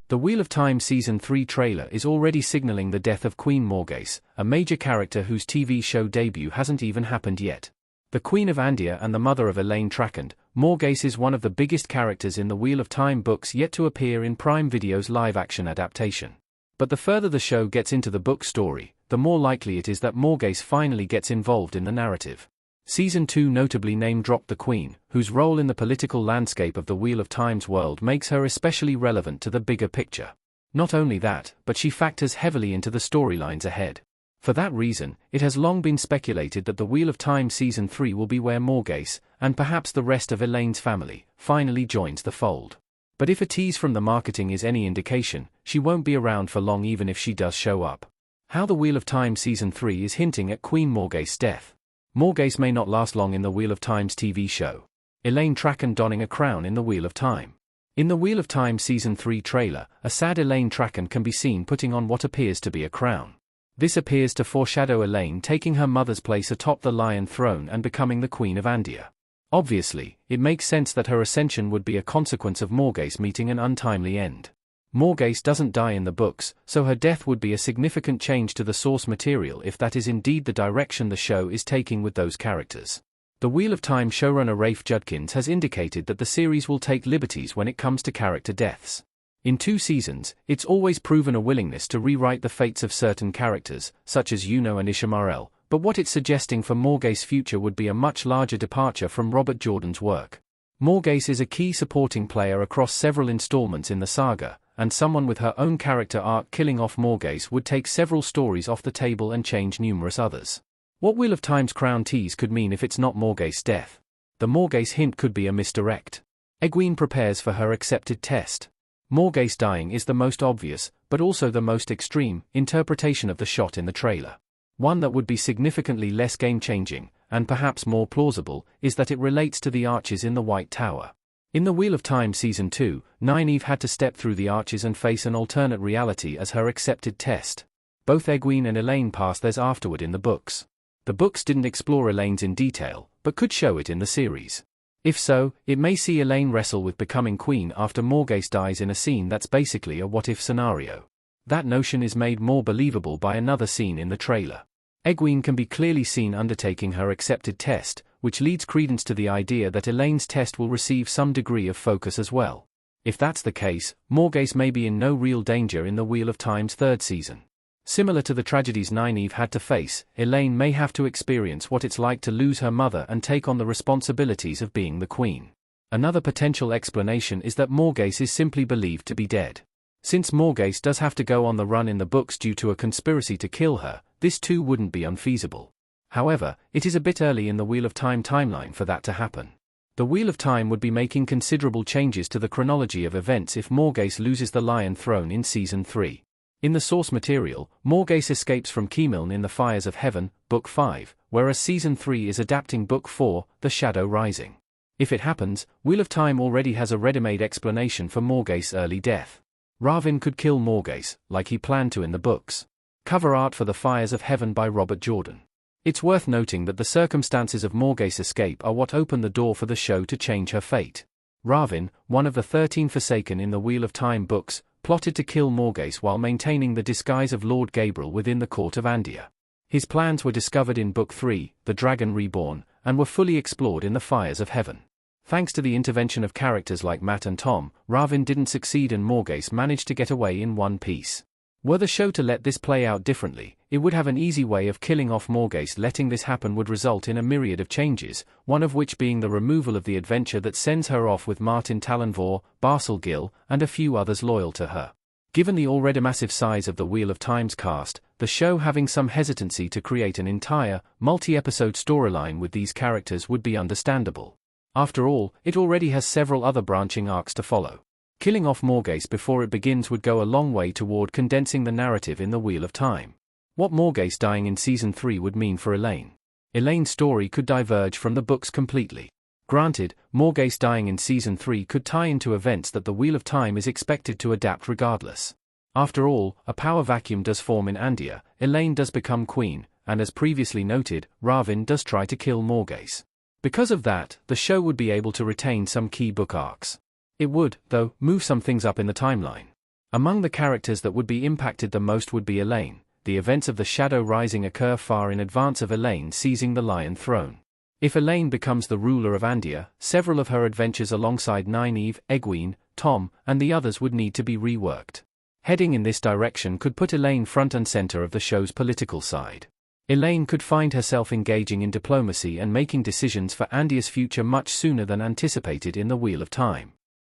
The Wheel of Time Season 3 trailer is already signaling the death of Queen Morgase, a major character whose TV show debut hasn't even happened yet. The Queen of Andia and the mother of Elaine Trakand, Morgase is one of the biggest characters in the Wheel of Time books yet to appear in Prime Video's live-action adaptation. But the further the show gets into the book story, the more likely it is that Morgase finally gets involved in the narrative. Season 2 notably name-dropped the Queen, whose role in the political landscape of the Wheel of Time's world makes her especially relevant to the bigger picture. Not only that, but she factors heavily into the storylines ahead. For that reason, it has long been speculated that the Wheel of Time Season 3 will be where Morgase, and perhaps the rest of Elaine's family, finally joins the fold. But if a tease from the marketing is any indication, she won't be around for long even if she does show up. How the Wheel of Time Season 3 is hinting at Queen Morgase's death. Morgase may not last long in the Wheel of Time's TV show. Elaine Trakand donning a crown in the Wheel of Time. In the Wheel of Time Season 3 trailer, a sad Elaine Trakand can be seen putting on what appears to be a crown. This appears to foreshadow Elaine taking her mother's place atop the Lion Throne and becoming the Queen of Andia. Obviously, it makes sense that her ascension would be a consequence of Morgase meeting an untimely end. Morgase doesn't die in the books, so her death would be a significant change to the source material if that is indeed the direction the show is taking with those characters. The Wheel of Time showrunner Rafe Judkins has indicated that the series will take liberties when it comes to character deaths. In 2 seasons, it's always proven a willingness to rewrite the fates of certain characters, such as Yuno and Ishamarel, but what it's suggesting for Morgase's future would be a much larger departure from Robert Jordan's work. Morgase is a key supporting player across several installments in the saga, and someone with her own character arc killing off Morgase would take several stories off the table and change numerous others. What Wheel of Time's crown tease could mean if it's not Morgase's death? The Morgase hint could be a misdirect. Egwene prepares for her accepted test. Morgase dying is the most obvious, but also the most extreme, interpretation of the shot in the trailer. One that would be significantly less game-changing, and perhaps more plausible, is that it relates to the arches in the White Tower. In the Wheel of Time Season 2, Nynaeve had to step through the arches and face an alternate reality as her accepted test. Both Egwene and Elaine passed theirs afterward in the books. The books didn't explore Elaine's in detail, but could show it in the series. If so, it may see Elaine wrestle with becoming queen after Morgase dies in a scene that's basically a what-if scenario. That notion is made more believable by another scene in the trailer. Egwene can be clearly seen undertaking her accepted test, which leads credence to the idea that Elaine's test will receive some degree of focus as well. If that's the case, Morgase may be in no real danger in the Wheel of Time's 3rd season. Similar to the tragedies Nynaeve had to face, Elaine may have to experience what it's like to lose her mother and take on the responsibilities of being the queen. Another potential explanation is that Morgase is simply believed to be dead. Since Morgase does have to go on the run in the books due to a conspiracy to kill her, this too wouldn't be unfeasible. However, it is a bit early in the Wheel of Time timeline for that to happen. The Wheel of Time would be making considerable changes to the chronology of events if Morgase loses the Lion Throne in Season 3. In the source material, Morgase escapes from Keemiln in the Fires of Heaven, Book 5, whereas Season 3 is adapting Book 4, The Shadow Rising. If it happens, Wheel of Time already has a ready-made explanation for Morgase's early death. Ravin could kill Morgase, like he planned to in the books. Cover art for The Fires of Heaven by Robert Jordan. It's worth noting that the circumstances of Morgase's escape are what open the door for the show to change her fate. Ravin, one of the 13 Forsaken in the Wheel of Time books, plotted to kill Morgase while maintaining the disguise of Lord Gabriel within the court of Andia. His plans were discovered in Book 3, The Dragon Reborn, and were fully explored in The Fires of Heaven. Thanks to the intervention of characters like Matt and Tom, Ravin didn't succeed and Morgase managed to get away in one piece. Were the show to let this play out differently, it would have an easy way of killing off Morgase. Letting this happen would result in a myriad of changes, one of which being the removal of the adventure that sends her off with Martin Talonvor, Barcel Gil, and a few others loyal to her. Given the already massive size of the Wheel of Time's cast, the show having some hesitancy to create an entire, multi-episode storyline with these characters would be understandable. After all, it already has several other branching arcs to follow. Killing off Morgase before it begins would go a long way toward condensing the narrative in the Wheel of Time. What Morgase dying in Season 3 would mean for Elaine. Elaine's story could diverge from the books completely. Granted, Morgase dying in Season 3 could tie into events that the Wheel of Time is expected to adapt regardless. After all, a power vacuum does form in Andia, Elaine does become queen, and as previously noted, Ravin does try to kill Morgase. Because of that, the show would be able to retain some key book arcs. It would, though, move some things up in the timeline. Among the characters that would be impacted the most would be Elaine. The events of the Shadow Rising occur far in advance of Elaine seizing the Lion Throne. If Elaine becomes the ruler of Andia, several of her adventures alongside Nynaeve, Egwene, Tom, and the others would need to be reworked. Heading in this direction could put Elaine front and center of the show's political side. Elaine could find herself engaging in diplomacy and making decisions for Andia's future much sooner than anticipated in the Wheel of Time.